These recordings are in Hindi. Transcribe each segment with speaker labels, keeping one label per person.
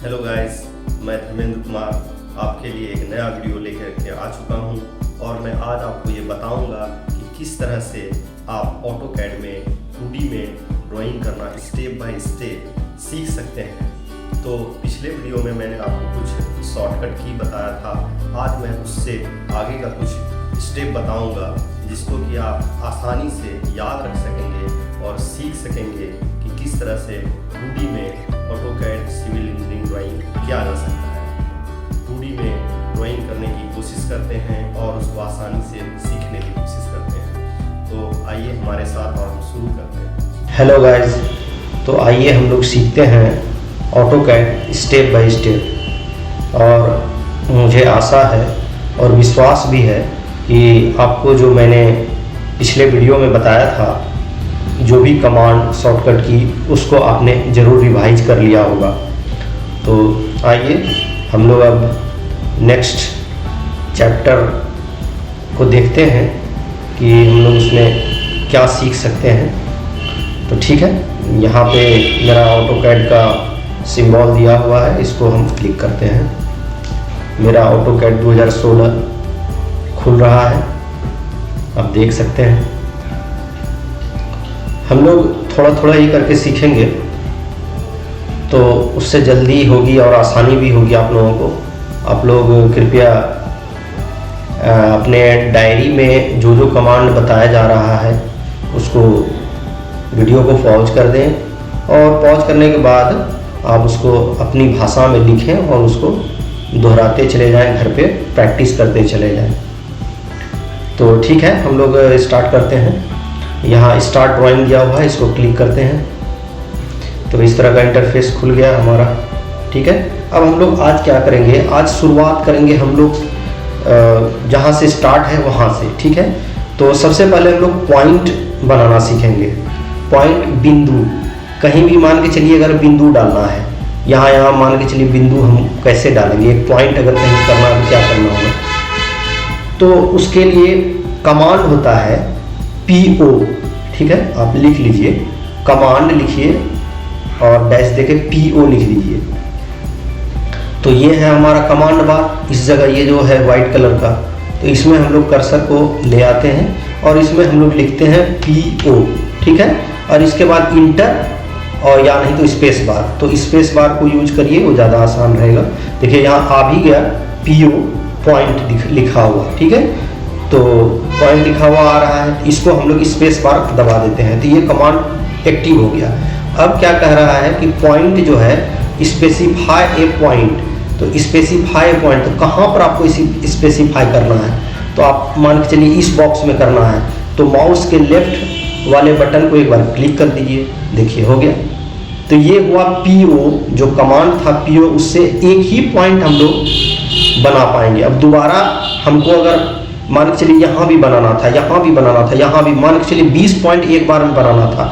Speaker 1: हेलो गाइस, मैं धर्मेंद्र कुमार आपके लिए एक नया वीडियो लेकर के आ चुका हूं और मैं आज आपको ये बताऊंगा कि किस तरह से आप ऑटोकैड में 2D में ड्राइंग करना स्टेप बाय स्टेप सीख सकते हैं। तो पिछले वीडियो में मैंने आपको कुछ शॉर्टकट की बताया था, आज मैं उससे आगे का कुछ स्टेप बताऊंगा जिसको कि आप आसानी से याद रख सकेंगे और सीख सकेंगे कि किस तरह से 2D में ऑटोकैड सिविल इंजीनियरिंग ड्राइंग किया जा सकता है। 2D में ड्राइंग करने की कोशिश करते हैं और उसको आसानी से सीखने की कोशिश करते हैं। तो आइए हमारे साथ और हम शुरू करते हैं।
Speaker 2: हेलो गाइस, तो आइए हम लोग सीखते हैं ऑटोकैड स्टेप बाय स्टेप। और मुझे आशा है और विश्वास भी है कि आपको जो मैंने पिछले वीडियो में बताया था, जो भी कमांड शॉर्टकट की, उसको आपने ज़रूर रिवाइज कर लिया होगा। तो आइए हम लोग अब नेक्स्ट चैप्टर को देखते हैं कि हम लोग उसमें क्या सीख सकते हैं। तो ठीक है, यहाँ पे मेरा ऑटोकैड का सिंबल दिया हुआ है, इसको हम क्लिक करते हैं। मेरा ऑटोकैड 2016 खुल रहा है, आप देख सकते हैं। हम लोग थोड़ा थोड़ा ही करके सीखेंगे तो उससे जल्दी होगी और आसानी भी होगी आप लोगों को। आप लोग कृपया अपने डायरी में जो जो कमांड बताया जा रहा है उसको वीडियो को पॉज कर दें और पॉज करने के बाद आप उसको अपनी भाषा में लिखें और उसको दोहराते चले जाएं, घर पे प्रैक्टिस करते चले जाएं। तो ठीक है, हम लोग स्टार्ट करते हैं। यहाँ स्टार्ट ड्राइंग दिया हुआ है, इसको क्लिक करते हैं तो इस तरह का इंटरफेस खुल गया हमारा। ठीक है, अब हम लोग आज क्या करेंगे, आज शुरुआत करेंगे हम लोग जहाँ से स्टार्ट है वहाँ से। ठीक है, तो सबसे पहले हम लोग पॉइंट बनाना सीखेंगे। पॉइंट, बिंदु, कहीं भी मान के चलिए अगर बिंदु डालना है, यहाँ मान के चलिए बिंदु हम कैसे डालेंगे, एक पॉइंट अगर कहीं करना है तो क्या करना होगा। तो उसके लिए कमांड होता है PO। ठीक है, आप लिख लीजिए, कमांड लिखिए और डैश देके PO लिख लीजिए। तो ये है हमारा कमांड बार। इस जगह ये जो है वाइट कलर का, तो इसमें हम लोग कर्सर को ले आते हैं और इसमें हम लोग लिखते हैं PO। ठीक है, और इसके बाद इंटर और या नहीं तो स्पेस बार। तो स्पेस बार को यूज करिए, वो ज़्यादा आसान रहेगा। देखिए यहाँ आ भी गया PO पॉइंट लिखा हुआ। ठीक है, तो पॉइंट लिखा हुआ आ रहा है, इसको हम लोग स्पेस बार दबा देते हैं तो ये कमांड एक्टिव हो गया। अब क्या कह रहा है कि पॉइंट जो है स्पेसिफाई ए पॉइंट। तो स्पेसिफाई ए पॉइंट, तो कहाँ पर आपको इसी स्पेसिफाई करना है, तो आप मान के चलिए इस बॉक्स में करना है तो माउस के लेफ्ट वाले बटन को एक बार क्लिक कर दीजिए। देखिए हो गया। तो ये हुआ PO, जो कमांड था PO, उससे एक ही पॉइंट हम लोग बना पाएंगे। अब दोबारा हमको अगर मान के चलिए यहाँ भी बनाना था, यहाँ भी बनाना था, यहाँ भी मान के चलिए 20 पॉइंट एक बार में बनाना था,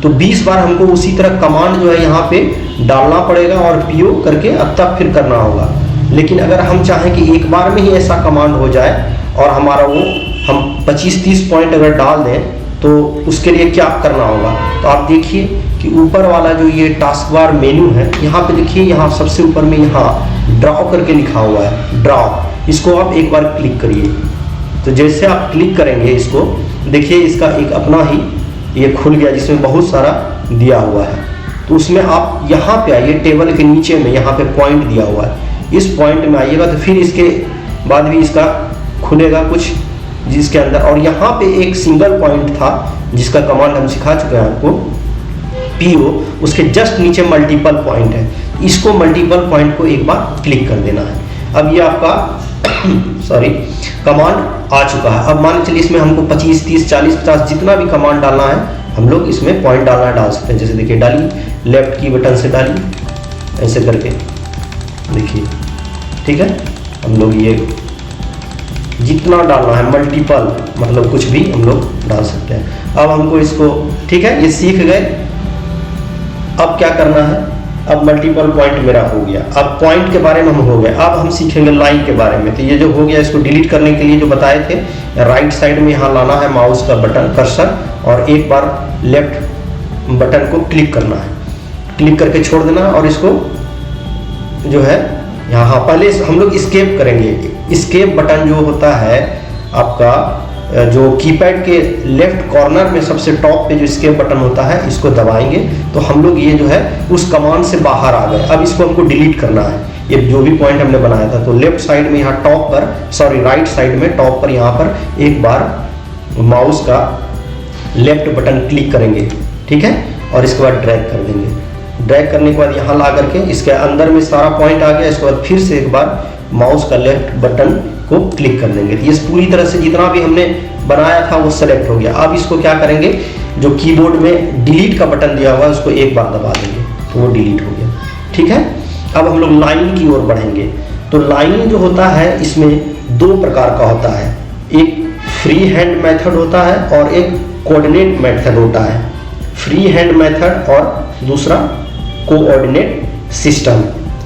Speaker 2: तो 20 बार हमको उसी तरह कमांड जो है यहाँ पे डालना पड़ेगा और PO करके अब तक फिर करना होगा। लेकिन अगर हम चाहें कि एक बार में ही ऐसा कमांड हो जाए और हमारा वो हम 25-30 पॉइंट अगर डाल दें तो उसके लिए क्या करना होगा। तो आप देखिए कि ऊपर वाला जो ये टास्क बार मेन्यू है, यहाँ पे देखिए, यहाँ सबसे ऊपर में यहाँ ड्रॉ करके लिखा हुआ है, ड्रॉ। इसको आप एक बार क्लिक करिए। तो जैसे आप क्लिक करेंगे इसको, देखिए इसका एक अपना ही ये खुल गया जिसमें बहुत सारा दिया हुआ है। तो उसमें आप यहाँ पे आइए, टेबल के नीचे में यहाँ पे पॉइंट दिया हुआ है, इस पॉइंट में आइएगा तो फिर इसके बाद भी इसका खुलेगा कुछ जिसके अंदर, और यहाँ पे एक सिंगल पॉइंट था जिसका कमांड हम सिखा चुके हैं आपको, PO, उसके जस्ट नीचे मल्टीपल पॉइंट है, इसको मल्टीपल पॉइंट को एक बार क्लिक कर देना है। अब ये आपका सॉरी कमांड आ चुका है। अब मान चलिए इसमें हमको 25, 30, 40, 50 जितना भी कमांड डालना है हम लोग इसमें पॉइंट डालना डाल सकते हैं। जैसे देखिए डालिए, लेफ्ट की बटन से डालिए ऐसे करके, देखिए। ठीक है, हम लोग ये जितना डालना है मल्टीपल, मतलब कुछ भी हम लोग डाल सकते हैं। अब हमको इसको, ठीक है, ये सीख गए। अब क्या करना है, अब मल्टीपल पॉइंट मेरा हो गया। अब पॉइंट के बारे में हम हो गए, अब हम सीखेंगे लाइन के बारे में। तो ये जो हो गया, इसको डिलीट करने के लिए जो बताए थे, राइट साइड में यहाँ लाना है माउस का बटन कर्सर और एक बार लेफ्ट बटन को क्लिक करना है, क्लिक करके छोड़ देना और इसको जो है यहाँ पहले हम लोग स्केप करेंगे। स्केप बटन जो होता है आपका जो कीपैड के लेफ्ट कॉर्नर में सबसे टॉप पे जो स्केप बटन होता है, इसको दबाएंगे तो हम लोग ये जो है उस कमांड से बाहर आ गए। अब इसको हमको डिलीट करना है, ये जो भी पॉइंट हमने बनाया था। तो लेफ्ट साइड में यहाँ टॉप पर, सॉरी राइट साइड में टॉप पर यहाँ पर एक बार माउस का लेफ्ट बटन क्लिक करेंगे, ठीक है, और इसके बाद ड्रैग कर देंगे। ड्रैग करने के बाद यहाँ ला करके इसके अंदर में सारा पॉइंट आ गया। इसके बाद फिर से एक बार माउस का लेफ्ट बटन को क्लिक कर देंगे। तो ये पूरी तरह से जितना भी हमने बनाया था वो सेलेक्ट हो गया। अब इसको क्या करेंगे, जो कीबोर्ड में डिलीट का बटन दिया हुआ है उसको एक बार दबा देंगे तो वो डिलीट हो गया, ठीक है। अब हम लोग लाइन की ओर बढ़ेंगे। तो लाइन जो होता है इसमें दो प्रकार का होता है, एक फ्री हैंड मेथड होता है और एक कोऑर्डिनेट मेथड होता है। फ्री हैंड मेथड और दूसरा कोऑर्डिनेट सिस्टम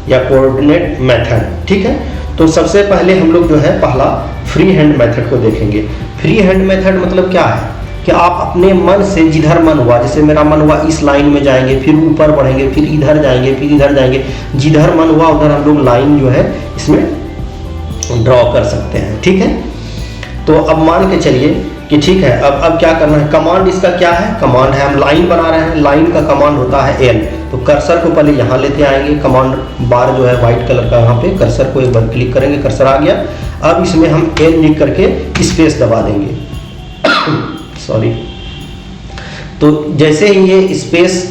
Speaker 2: या कोऑर्डिनेट मेथड, ठीक है। तो सबसे पहले हम लोग जो है पहला फ्री हैंड मेथड को देखेंगे। फ्री हैंड मेथड मतलब क्या है कि आप अपने मन से जिधर मन हुआ, जैसे मेरा मन हुआ इस लाइन में जाएंगे, फिर ऊपर बढ़ेंगे, फिर इधर जाएंगे, फिर इधर जाएंगे, जिधर मन हुआ उधर हम लोग लाइन जो है इसमें ड्रॉ कर सकते हैं, ठीक है। तो अब मान के चलिए कि ठीक है, अब क्या करना है, कमांड इसका क्या है, कमांड है हम लाइन बना रहे हैं, लाइन का कमांड होता है एल। तो कर्सर को पहले यहाँ लेते आएंगे, कमांड बार जो है व्हाइट कलर का, यहाँ पे कर्सर को एक बार क्लिक करेंगे, कर्सर आ गया। अब इसमें हम एल लिख करके स्पेस दबा देंगे सॉरी। तो जैसे ही ये स्पेस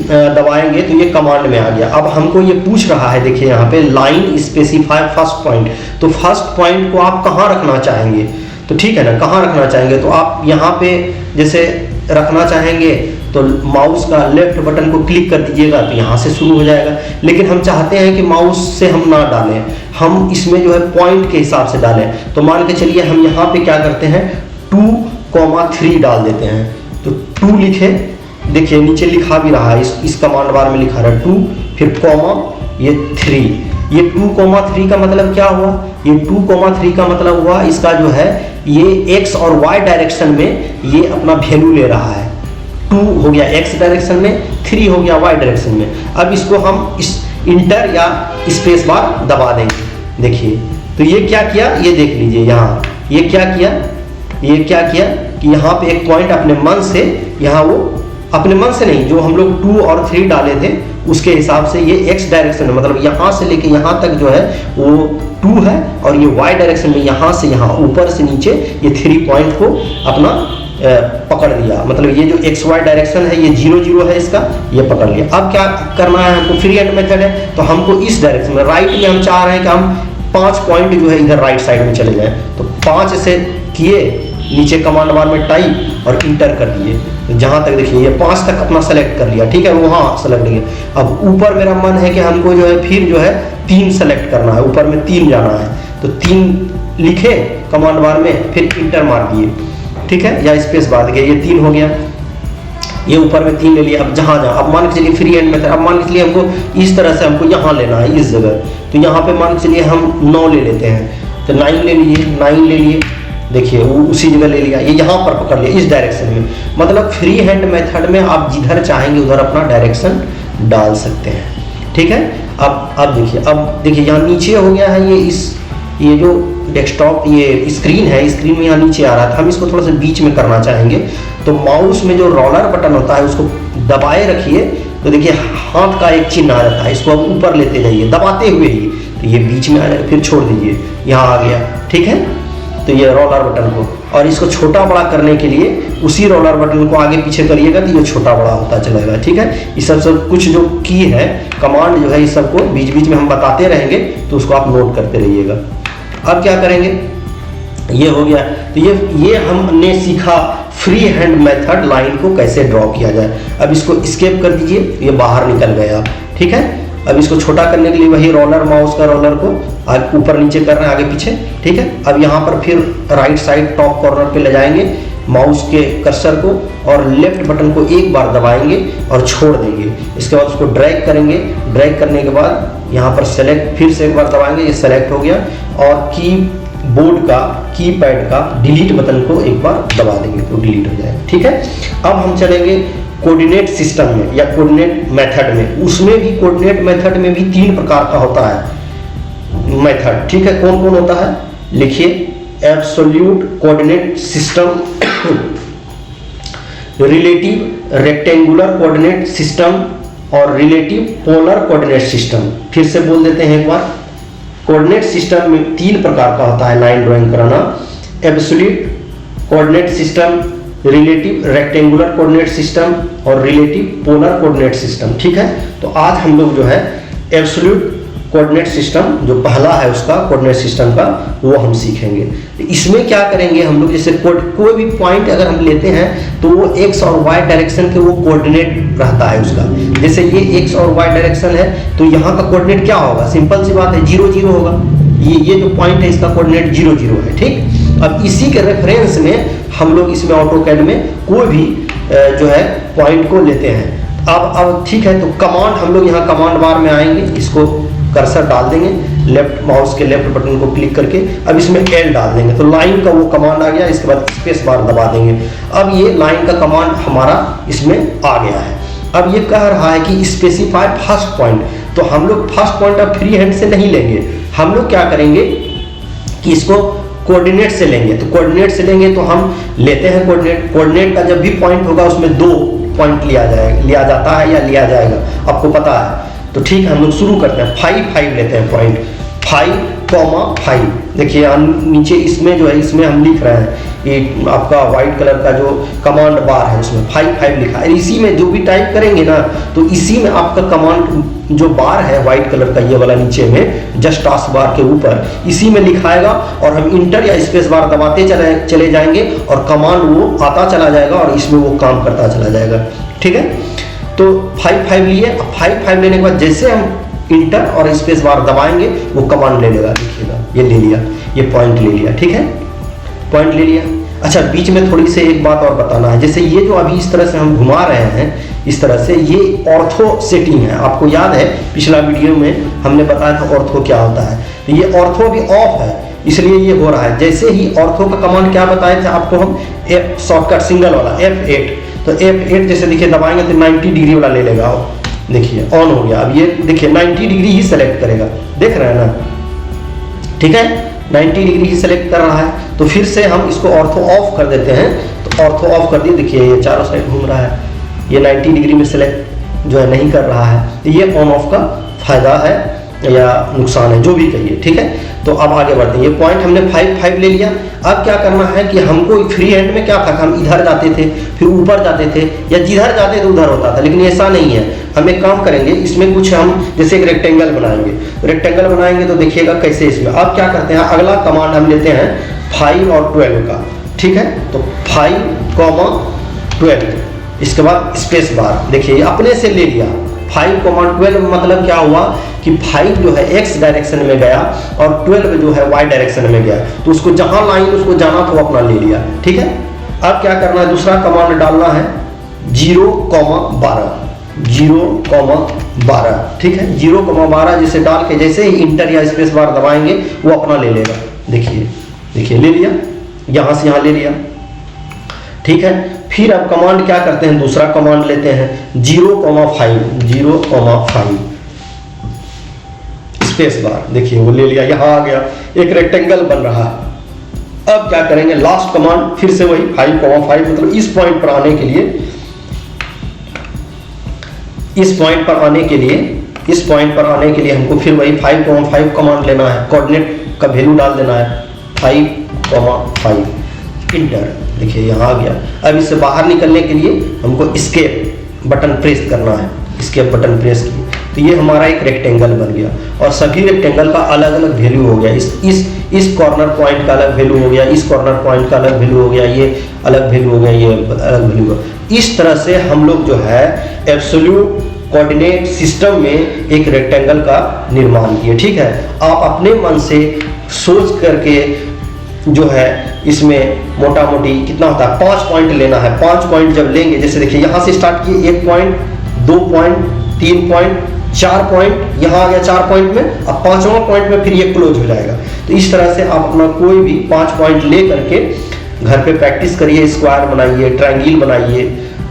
Speaker 2: दबाएंगे तो ये कमांड में आ गया। अब हमको ये पूछ रहा है, देखिए यहाँ पे लाइन स्पेसिफाई फर्स्ट पॉइंट। तो फर्स्ट पॉइंट को आप कहाँ रखना चाहेंगे, तो ठीक है ना, कहाँ रखना चाहेंगे, तो आप यहाँ पे जैसे रखना चाहेंगे तो माउस का लेफ्ट बटन को क्लिक कर दीजिएगा तो यहाँ से शुरू हो जाएगा। लेकिन हम चाहते हैं कि माउस से हम ना डालें, हम इसमें जो है पॉइंट के हिसाब से डालें। तो मान के चलिए हम यहाँ पे क्या करते हैं 2,3 डाल देते हैं। तो 2 लिखे, देखिए नीचे लिखा भी रहा है, इस कमांड बार में लिखा रहा है 2 फिर कॉमा ये 3। ये 2,3 का मतलब क्या हुआ, ये 2,3 का मतलब हुआ इसका जो है ये एक्स और वाई डायरेक्शन में ये अपना वैल्यू ले रहा है। 2 हो गया एक्स डायरेक्शन में, 3 हो गया वाई डायरेक्शन में। अब इसको हम इस इंटर या स्पेस बार दबा देंगे। देखिए तो ये क्या किया, ये देख लीजिए यहाँ ये क्या किया, ये क्या किया कि यहाँ पे एक पॉइंट अपने मन से, यहाँ वो अपने मन से नहीं, जो हम लोग 2 और 3 डाले थे उसके हिसाब से ये एक्स डायरेक्शन में, मतलब यहाँ से लेके यहाँ तक जो है वो 2 है, और ये वाई डायरेक्शन में यहाँ से यहाँ ऊपर से नीचे ये 3 पॉइंट को अपना पकड़ लिया। मतलब ये जो एक्स वाई डायरेक्शन है ये 0 0 है, इसका ये पकड़ लिया। अब क्या करना है हमको, फ्री हैंड मेथड है तो हमको इस डायरेक्शन में राइट में हम चाह रहे हैं कि हम 5 पॉइंट जो है इधर राइट साइड में चले जाए। तो 5 से किए, नीचे कमांड बार में टाइप और इंटर कर दिए। तो जहाँ तक देखिए ये 5 तक अपना सेलेक्ट कर लिया, ठीक है, वहाँ सेलेक्ट किया। अब ऊपर मेरा मन है कि हमको जो है फिर जो है 3 सेलेक्ट करना है, ऊपर में 3 जाना है। तो 3 लिखे कमांड बार में, फिर इंटर मार दिए, ठीक है, या स्पेस बार दिए, ये 3 हो गया। ये ऊपर में 3 ले लिया। अब जहाँ अब मान के चलिए फ्री हैंड मेथड, अब मान के चलिए हमको इस तरह से हमको यहाँ लेना है इस जगह। तो यहाँ पे मान के चलिए हम 9 ले लेते हैं, तो 9 ले लिए, 9 ले लिए, देखिए वो उसी जगह ले लिया, ये यहाँ पर पकड़ लिया इस डायरेक्शन में। मतलब फ्री हैंड मेथड में आप जिधर चाहेंगे उधर अपना डायरेक्शन डाल सकते हैं, ठीक है। अब देखिए यहाँ नीचे हो गया है ये जो डेस्कटॉप ये स्क्रीन है, स्क्रीन में यहाँ नीचे आ रहा था, हम इसको थोड़ा सा बीच में करना चाहेंगे। तो माउस में जो रोलर बटन होता है उसको दबाए रखिए, तो देखिए हाथ का एक चिन्ह आ जाता है, इसको अब ऊपर लेते जाइए दबाते हुए ही, तो ये बीच में आ जाए, फिर छोड़ दीजिए, यहाँ आ गया, ठीक है। तो ये रोलर बटन को, और इसको छोटा बड़ा करने के लिए उसी रोलर बटन को आगे पीछे करिएगा तो ये छोटा बड़ा होता चलेगा, ठीक है। ये सब कुछ जो की है कमांड जो है इस सबको बीच बीच में हम बताते रहेंगे, तो उसको आप नोट करते रहिएगा। अब क्या करेंगे, ये हो गया। तो ये हमने सीखा फ्री हैंड मेथड लाइन को कैसे ड्रॉ किया जाए। अब इसको स्केप कर दीजिए, ये बाहर निकल गया, ठीक है। अब इसको छोटा करने के लिए वही रोलर, माउस का रोलर को ऊपर नीचे कर रहे हैं आगे पीछे, ठीक है। अब यहाँ पर फिर राइट साइड टॉप कॉर्नर पे ले जाएंगे माउस के कर्सर को, और लेफ्ट बटन को एक बार दबाएंगे और छोड़ देंगे। इसके बाद उसको ड्रैग करेंगे, ड्रैग करने के बाद यहाँ पर सेलेक्ट, फिर से एक बार दबाएंगे, ये सेलेक्ट हो गया। और कीबोर्ड का, कीपैड का डिलीट बटन को एक बार दबा देंगे तो डिलीट हो जाएगा, ठीक है। अब हम चलेंगे कोऑर्डिनेट सिस्टम में या कोऑर्डिनेट मेथड में, उसमें भी कोऑर्डिनेट मेथड में भी 3 प्रकार का होता है मेथड, ठीक है। कौन कौन होता है लिखिए, absolute coordinate system, relative rectangular coordinate system और रिलेटिव पोलर कोऑर्डिनेट सिस्टम। फिर से बोल देते हैं एक बार, कोऑर्डिनेट सिस्टम में 3 प्रकार का होता है, लाइन ड्राइंग कराना, absolute coordinate system, relative rectangular coordinate system और रिलेटिव पोलर कोऑर्डिनेट सिस्टम, ठीक है। तो आज हम लोग जो है एब्सोल्यूट कोऑर्डिनेट सिस्टम जो पहला है उसका कोऑर्डिनेट सिस्टम का वो हम सीखेंगे। इसमें क्या करेंगे हम लोग, जैसे कोई भी पॉइंट अगर हम लेते हैं तो वो एक्स और वाई डायरेक्शन के वो कोऑर्डिनेट रहता है उसका। जैसे ये एक्स और वाई डायरेक्शन है तो यहाँ का कोऑर्डिनेट क्या होगा, सिंपल सी बात है 0 0 होगा। ये जो पॉइंट है इसका कोऑर्डिनेट 0 0 है, ठीक। अब इसी के रेफरेंस में हम लोग इसमें ऑटोकैड में कोई भी जो है पॉइंट को लेते हैं। अब ठीक है, तो कमांड हम लोग यहाँ कमांड बार में आएंगे, इसको कर्सर डाल देंगे, लेफ्ट माउस के लेफ्ट बटन को क्लिक करके अब इसमें एल डाल देंगे तो लाइन का वो कमांड आ गया। इसके बाद स्पेस बार दबा देंगे, अब ये लाइन का कमांड हमारा इसमें आ गया है। अब ये कह रहा है कि स्पेसिफाई फर्स्ट पॉइंट, तो हम लोग फर्स्ट पॉइंट अब फ्री हैंड से नहीं लेंगे, हम लोग क्या करेंगे कि इसको कोऑर्डिनेट से लेंगे। तो कोऑर्डिनेट से लेंगे तो हम लेते हैं कोऑर्डिनेट का जब भी पॉइंट होगा उसमें 2 पॉइंट लिया जाता है या लिया जाएगा, आपको पता है। तो ठीक है, हम लोग शुरू करते हैं, 5 5 लेते हैं पॉइंट, 5,5। देखिए नीचे इसमें जो है इसमें हम लिख रहे हैं ये आपका व्हाइट कलर का जो कमांड बार है उसमें 5 5 लिखा है। इसी में जो भी टाइप करेंगे ना तो इसी में आपका कमांड जो बार है व्हाइट कलर का ये वाला नीचे में जस्ट टास्क बार के ऊपर इसी में लिखाएगा और हम इंटर या स्पेस बार दबाते चले जाएंगे और कमांड वो आता चला जाएगा और इसमें वो काम करता चला जाएगा, ठीक है। तो 5 5 लिए, 5 5 लेने के बाद जैसे हम इंटर और स्पेस बार दबाएंगे वो कमांड ले लेगा। देखिएगा ये ले लिया, ये पॉइंट ले लिया, ठीक है, पॉइंट ले लिया। अच्छा, बीच में थोड़ी सी एक बात और बताना है, जैसे ये जो अभी इस तरह से हम घुमा रहे हैं इस तरह से, ये ऑर्थो सेटिंग है। आपको याद है पिछला वीडियो में हमने बताया था ऑर्थो क्या होता है, तो ये ऑर्थो अभी ऑफ है इसलिए ये हो रहा है। जैसे ही ऑर्थो का कमांड क्या बताए थे आपको हम, शॉर्टकट सिंगल वाला F8, तो F8 जैसे देखिए दबाएंगे तो 90 डिग्री वाला ले लेगा, देखिए ऑन हो गया। अब ये देखिए 90 डिग्री ही सेलेक्ट करेगा, देख रहे हैं ना, ठीक है, 90 डिग्री ही सेलेक्ट कर रहा है। तो फिर से हम इसको ऑर्थो ऑफ कर देते हैं, तो ऑर्थो ऑफ कर दिए, देखिए ये चारों साइड घूम रहा है, ये 90 डिग्री में सेलेक्ट जो है नहीं कर रहा है। तो ये ऑन ऑफ का फायदा है या नुकसान है, जो भी कहिए, ठीक है। तो अब आगे बढ़ते हैं, ये पॉइंट हमने 5 5 ले लिया। अब क्या करना है कि हमको फ्री हैंड में क्या था, हम इधर जाते थे फिर ऊपर जाते थे या जिधर जाते थे उधर होता था, लेकिन ऐसा नहीं है। हम एक काम करेंगे, इसमें कुछ हम जैसे एक रेक्टेंगल बनाएंगे तो देखिएगा कैसे इसमें। अब क्या करते हैं, अगला कमांड हम लेते हैं 5 और 12 का, ठीक है। तो 5,12, इसके बाद स्पेस बार, देखिए अपने से ले लिया। 5,12 मतलब क्या हुआ कि 5 जो है x डायरेक्शन में गया और 12 जो है y डायरेक्शन में गया, तो उसको जहां लाइन उसको जाना था वो अपना ले लिया, ठीक है। अब क्या करना है, दूसरा कमांड डालना है 0,12, 0,12, ठीक है। 0,12 जैसे डाल के जैसे ही इंटर या स्पेस बार दबाएंगे वो अपना ले लेगा, देखिए ले लिया, यहां से यहां ले लिया, ठीक है। फिर अब कमांड क्या करते हैं, दूसरा कमांड लेते हैं 0,5 स्पेस बार, देखिए वो ले लिया, यहां आ गया, एक रेक्टेंगल बन रहा है। अब क्या करेंगे, लास्ट कमांड फिर से वही 5,5, मतलब इस पॉइंट पर आने के लिए, इस पॉइंट पर आने के लिए हमको फिर वही 5,5 कमांड लेना है, कोऑर्डिनेट का वैल्यू डाल देना है 5,5, इंटर, देखिए यहाँ आ गया। अब इससे बाहर निकलने के लिए हमको एस्केप बटन प्रेस करना है, एस्केप बटन प्रेस किए तो ये हमारा एक रेक्टेंगल बन गया और सभी रेक्टेंगल का अलग अलग वैल्यू हो गया। इस कॉर्नर पॉइंट का अलग वैल्यू हो गया, इस कॉर्नर पॉइंट का अलग वैल्यू हो गया, ये अलग वैल्यू हो गया, ये अलग वैल्यू हो गया। इस तरह से हम लोग जो है एब्सोल्यूट कोऑर्डिनेट सिस्टम में एक रेक्टेंगल का निर्माण किए, ठीक है। आप अपने मन से सोच करके जो है इसमें मोटा मोटी कितना होता है, 5 पॉइंट लेना है। 5 पॉइंट जब लेंगे, जैसे देखिए यहाँ से स्टार्ट किए, 1 पॉइंट, 2 पॉइंट, 3 पॉइंट, 4 पॉइंट, यहाँ आ गया 4 पॉइंट में, अब 5वां पॉइंट में फिर ये क्लोज हो जाएगा। तो इस तरह से आप अपना कोई भी 5 पॉइंट ले करके घर पे प्रैक्टिस करिए, स्क्वायर बनाइए, ट्रायंगल बनाइए,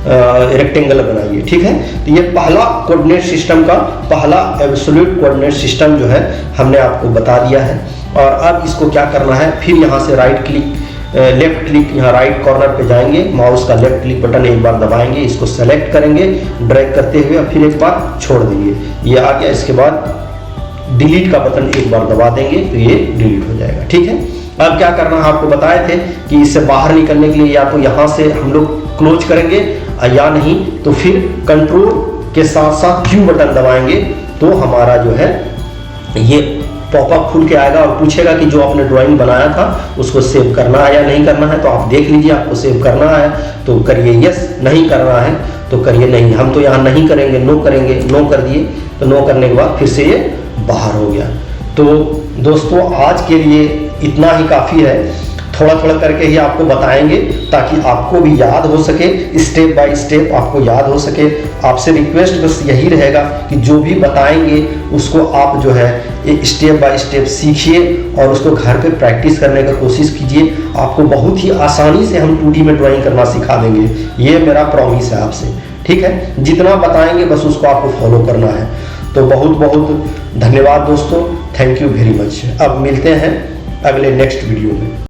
Speaker 2: रेक्टेंगल बनाइए, ठीक है। तो ये पहला कोऑर्डिनेट सिस्टम का पहला एब्सोल्यूट कोऑर्डिनेट सिस्टम जो है हमने आपको बता दिया है। और अब इसको क्या करना है, फिर यहाँ से राइट क्लिक लेफ्ट क्लिक, यहाँ राइट कॉर्नर पे जाएंगे, माउस का लेफ्ट क्लिक बटन एक बार दबाएंगे, इसको सेलेक्ट करेंगे ड्रैग करते हुए, फिर एक बार छोड़ देंगे, ये आ गया। इसके बाद डिलीट का बटन एक बार दबा देंगे तो ये डिलीट हो जाएगा, ठीक है। अब क्या करना है, आपको बताए थे कि इससे बाहर निकलने के लिए या तो यहाँ से हम लोग क्लोज करेंगे या नहीं तो फिर कंट्रोल के साथ साथ क्यू बटन दबाएंगे तो हमारा जो है ये पॉपअप खुल के आएगा और पूछेगा कि जो आपने ड्राइंग बनाया था उसको सेव करना है या नहीं करना है। तो आप देख लीजिए, आपको सेव करना है तो करिए यस, नहीं करना है तो करिए नहीं। हम तो यहाँ नहीं करेंगे, नो करेंगे, नो कर दिए। तो नो करने के बाद फिर से ये बाहर हो गया। तो दोस्तों आज के लिए इतना ही काफ़ी है, थोड़ा थोड़ा करके ही आपको बताएंगे ताकि आपको भी याद हो सके, स्टेप बाय स्टेप आपको याद हो सके। आपसे रिक्वेस्ट बस यही रहेगा कि जो भी बताएंगे उसको आप जो है स्टेप बाय स्टेप सीखिए और उसको घर पे प्रैक्टिस करने का कोशिश कीजिए। आपको बहुत ही आसानी से हम 2D में ड्राइंग करना सिखा देंगे, ये मेरा प्रॉमिस है आपसे, ठीक है। जितना बताएंगे बस उसको आपको फॉलो करना है। तो बहुत बहुत धन्यवाद दोस्तों, थैंक यू वेरी मच। अब मिलते हैं अगले नेक्स्ट वीडियो में।